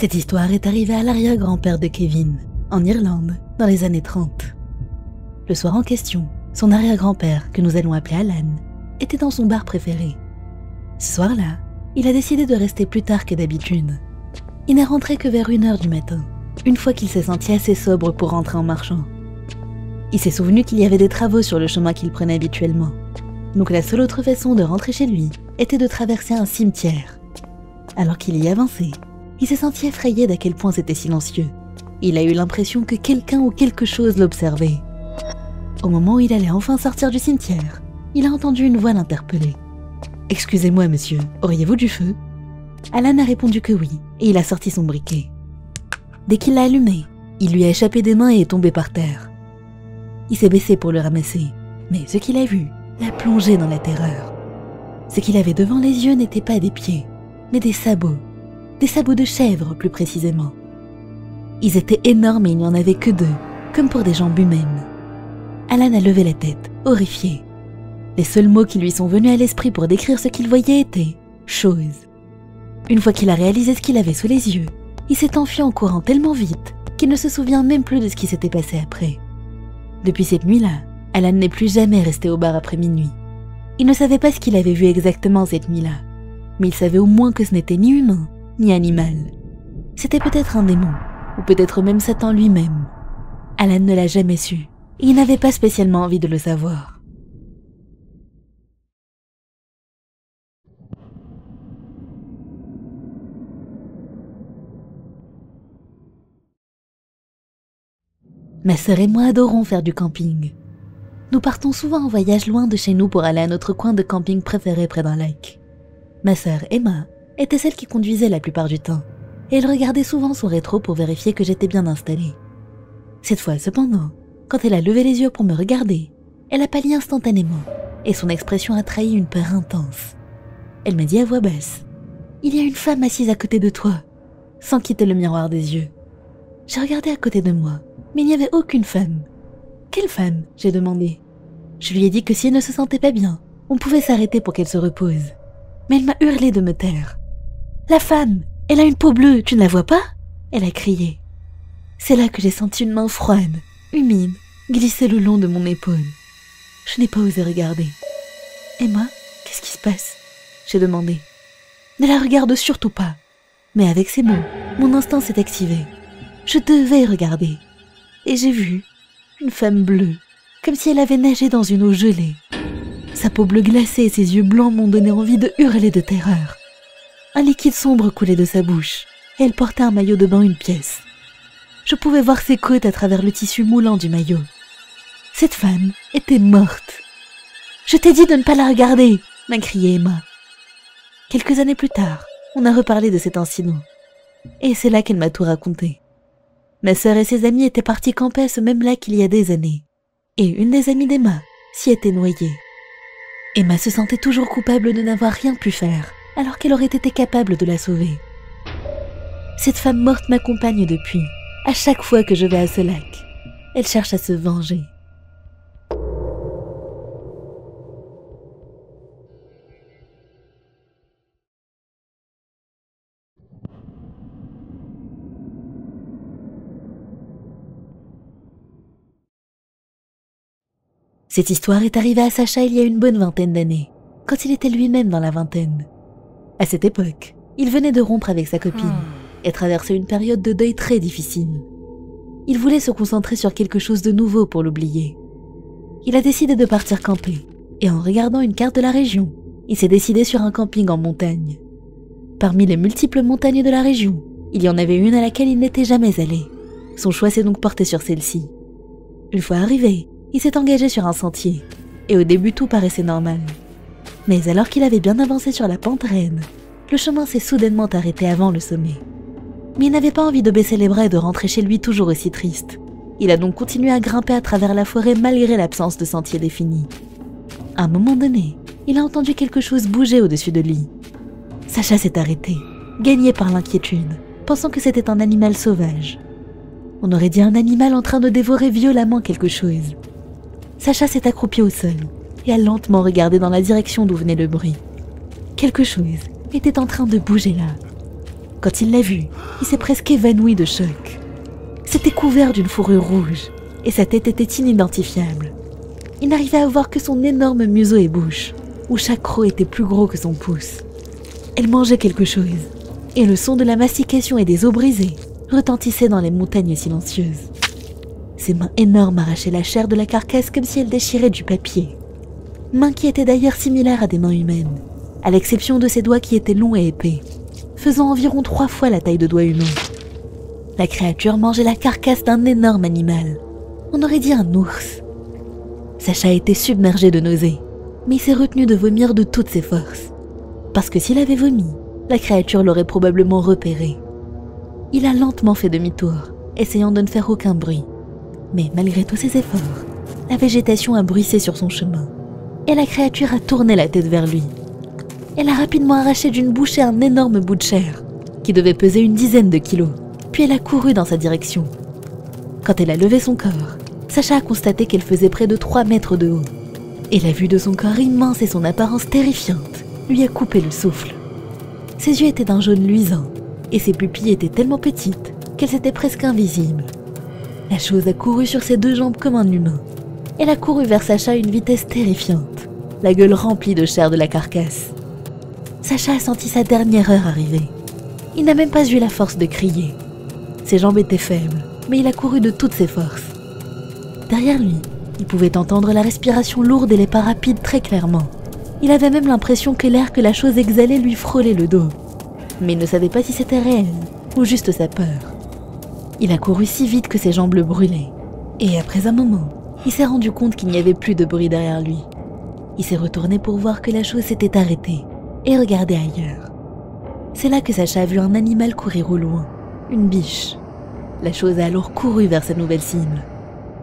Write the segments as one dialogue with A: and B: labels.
A: Cette histoire est arrivée à l'arrière-grand-père de Kevin, en Irlande, dans les années 30. Le soir en question, son arrière-grand-père, que nous allons appeler Alan, était dans son bar préféré. Ce soir-là, il a décidé de rester plus tard que d'habitude. Il n'est rentré que vers 1h du matin, une fois qu'il s'est senti assez sobre pour rentrer en marchant. Il s'est souvenu qu'il y avait des travaux sur le chemin qu'il prenait habituellement. Donc la seule autre façon de rentrer chez lui était de traverser un cimetière. Alors qu'il y avançait, il s'est senti effrayé d'à quel point c'était silencieux. Il a eu l'impression que quelqu'un ou quelque chose l'observait. Au moment où il allait enfin sortir du cimetière, il a entendu une voix l'interpeller. « Excusez-moi, monsieur, auriez-vous du feu ?» Alan a répondu que oui, et il a sorti son briquet. Dès qu'il l'a allumé, il lui a échappé des mains et est tombé par terre. Il s'est baissé pour le ramasser, mais ce qu'il a vu l'a plongé dans la terreur. Ce qu'il avait devant les yeux n'était pas des pieds, mais des sabots de chèvre plus précisément. Ils étaient énormes et il n'y en avait que 2, comme pour des jambes humaines. Alan a levé la tête, horrifié. Les seuls mots qui lui sont venus à l'esprit pour décrire ce qu'il voyait étaient « chose ». Une fois qu'il a réalisé ce qu'il avait sous les yeux, il s'est enfui en courant tellement vite qu'il ne se souvient même plus de ce qui s'était passé après. Depuis cette nuit-là, Alan n'est plus jamais resté au bar après minuit. Il ne savait pas ce qu'il avait vu exactement cette nuit-là, mais il savait au moins que ce n'était ni humain, ni animal. C'était peut-être un démon, ou peut-être même Satan lui-même. Alan ne l'a jamais su, et il n'avait pas spécialement envie de le savoir. Ma sœur et moi adorons faire du camping. Nous partons souvent en voyage loin de chez nous pour aller à notre coin de camping préféré près d'un lac. Ma sœur, Emma, était celle qui conduisait la plupart du temps, et elle regardait souvent son rétro pour vérifier que j'étais bien installée. Cette fois, cependant, quand elle a levé les yeux pour me regarder, elle a pâli instantanément, et son expression a trahi une peur intense. Elle m'a dit à voix basse « Il y a une femme assise à côté de toi », sans quitter le miroir des yeux. J'ai regardé à côté de moi, mais il n'y avait aucune femme. « Quelle femme ?» j'ai demandé. Je lui ai dit que si elle ne se sentait pas bien, on pouvait s'arrêter pour qu'elle se repose. Mais elle m'a hurlé de me taire. « La femme, elle a une peau bleue, tu ne la vois pas ?» elle a crié. C'est là que j'ai senti une main froide, humide, glisser le long de mon épaule. Je n'ai pas osé regarder. « Emma, qu'est-ce qui se passe ?» j'ai demandé. « Ne la regarde surtout pas. » Mais avec ces mots, mon instinct s'est activé. Je devais regarder. Et j'ai vu une femme bleue, comme si elle avait nagé dans une eau gelée. Sa peau bleue glacée et ses yeux blancs m'ont donné envie de hurler de terreur. Un liquide sombre coulait de sa bouche, et elle portait un maillot de bain 1 pièce. Je pouvais voir ses côtes à travers le tissu moulant du maillot. Cette femme était morte. « Je t'ai dit de ne pas la regarder !» m'a crié Emma. Quelques années plus tard, on a reparlé de cet incident. Et c'est là qu'elle m'a tout raconté. Ma sœur et ses amis étaient partis camper à ce même lac il y a des années. Et une des amies d'Emma s'y était noyée. Emma se sentait toujours coupable de n'avoir rien pu faire, alors qu'elle aurait été capable de la sauver. Cette femme morte m'accompagne depuis, à chaque fois que je vais à ce lac. Elle cherche à se venger. Cette histoire est arrivée à Sacha il y a une bonne vingtaine d'années, quand il était lui-même dans la vingtaine. À cette époque, il venait de rompre avec sa copine et traversait une période de deuil très difficile. Il voulait se concentrer sur quelque chose de nouveau pour l'oublier. Il a décidé de partir camper, et en regardant une carte de la région, il s'est décidé sur un camping en montagne. Parmi les multiples montagnes de la région, il y en avait une à laquelle il n'était jamais allé. Son choix s'est donc porté sur celle-ci. Une fois arrivé, il s'est engagé sur un sentier, et au début tout paraissait normal. Mais alors qu'il avait bien avancé sur la pente raide, le chemin s'est soudainement arrêté avant le sommet. Mais il n'avait pas envie de baisser les bras et de rentrer chez lui toujours aussi triste. Il a donc continué à grimper à travers la forêt malgré l'absence de sentier défini. À un moment donné, il a entendu quelque chose bouger au-dessus de lui. Sacha s'est arrêté, gagné par l'inquiétude, pensant que c'était un animal sauvage. On aurait dit un animal en train de dévorer violemment quelque chose. Sacha s'est accroupi au sol et a lentement regardé dans la direction d'où venait le bruit. Quelque chose était en train de bouger là. Quand il l'a vu, il s'est presque évanoui de choc. C'était couvert d'une fourrure rouge et sa tête était inidentifiable. Il n'arrivait à voir que son énorme museau et bouche, où chaque croc était plus gros que son pouce. Elle mangeait quelque chose, et le son de la mastication et des os brisés retentissait dans les montagnes silencieuses. Ses mains énormes arrachaient la chair de la carcasse comme si elles déchiraient du papier. Mains qui étaient d'ailleurs similaires à des mains humaines, à l'exception de ses doigts qui étaient longs et épais, faisant environ 3 fois la taille de doigts humains. La créature mangeait la carcasse d'un énorme animal. On aurait dit un ours. Sacha était submergé de nausées, mais il s'est retenu de vomir de toutes ses forces. Parce que s'il avait vomi, la créature l'aurait probablement repéré. Il a lentement fait demi-tour, essayant de ne faire aucun bruit. Mais malgré tous ses efforts, la végétation a bruissé sur son chemin, et la créature a tourné la tête vers lui. Elle a rapidement arraché d'une bouchée un énorme bout de chair, qui devait peser une dizaine de kilos, puis elle a couru dans sa direction. Quand elle a levé son corps, Sacha a constaté qu'elle faisait près de 3 mètres de haut, et la vue de son corps immense et son apparence terrifiante lui a coupé le souffle. Ses yeux étaient d'un jaune luisant, et ses pupilles étaient tellement petites qu'elles étaient presque invisibles. La chose a couru sur ses 2 jambes comme un humain. Elle a couru vers Sacha à une vitesse terrifiante, la gueule remplie de chair de la carcasse. Sacha a senti sa dernière heure arriver. Il n'a même pas eu la force de crier. Ses jambes étaient faibles, mais il a couru de toutes ses forces. Derrière lui, il pouvait entendre la respiration lourde et les pas rapides très clairement. Il avait même l'impression que l'air que la chose exhalait lui frôlait le dos. Mais il ne savait pas si c'était réel ou juste sa peur. Il a couru si vite que ses jambes le brûlaient. Et après un moment, il s'est rendu compte qu'il n'y avait plus de bruit derrière lui. Il s'est retourné pour voir que la chose s'était arrêtée et regardait ailleurs. C'est là que Sacha a vu un animal courir au loin, une biche. La chose a alors couru vers sa nouvelle cible.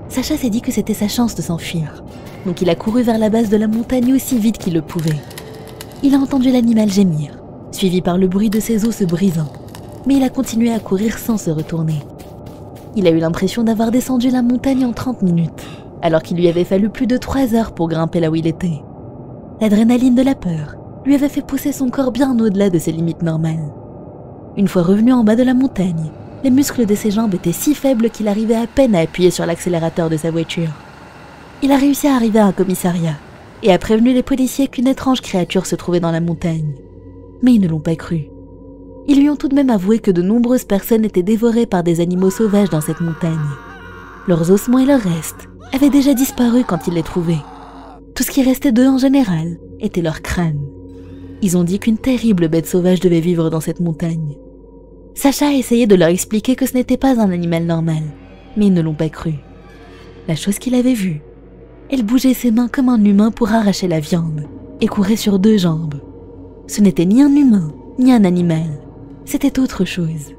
A: Sacha s'est dit que c'était sa chance de s'enfuir, donc il a couru vers la base de la montagne aussi vite qu'il le pouvait. Il a entendu l'animal gémir, suivi par le bruit de ses os se brisant, mais il a continué à courir sans se retourner. Il a eu l'impression d'avoir descendu la montagne en 30 minutes, alors qu'il lui avait fallu plus de 3 heures pour grimper là où il était. L'adrénaline de la peur lui avait fait pousser son corps bien au-delà de ses limites normales. Une fois revenu en bas de la montagne, les muscles de ses jambes étaient si faibles qu'il arrivait à peine à appuyer sur l'accélérateur de sa voiture. Il a réussi à arriver à un commissariat et a prévenu les policiers qu'une étrange créature se trouvait dans la montagne. Mais ils ne l'ont pas cru. Ils lui ont tout de même avoué que de nombreuses personnes étaient dévorées par des animaux sauvages dans cette montagne. Leurs ossements et leurs restes avaient déjà disparu quand ils les trouvaient. Tout ce qui restait d'eux en général était leur crâne. Ils ont dit qu'une terrible bête sauvage devait vivre dans cette montagne. Sacha a essayé de leur expliquer que ce n'était pas un animal normal, mais ils ne l'ont pas cru. La chose qu'il avait vue, elle bougeait ses mains comme un humain pour arracher la viande, et courait sur 2 jambes. Ce n'était ni un humain, ni un animal, c'était autre chose.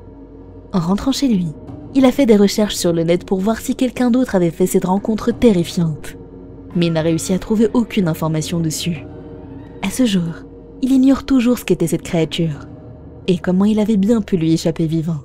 A: En rentrant chez lui, il a fait des recherches sur le net pour voir si quelqu'un d'autre avait fait cette rencontre terrifiante, mais il n'a réussi à trouver aucune information dessus. À ce jour, il ignore toujours ce qu'était cette créature, et comment il avait bien pu lui échapper vivant.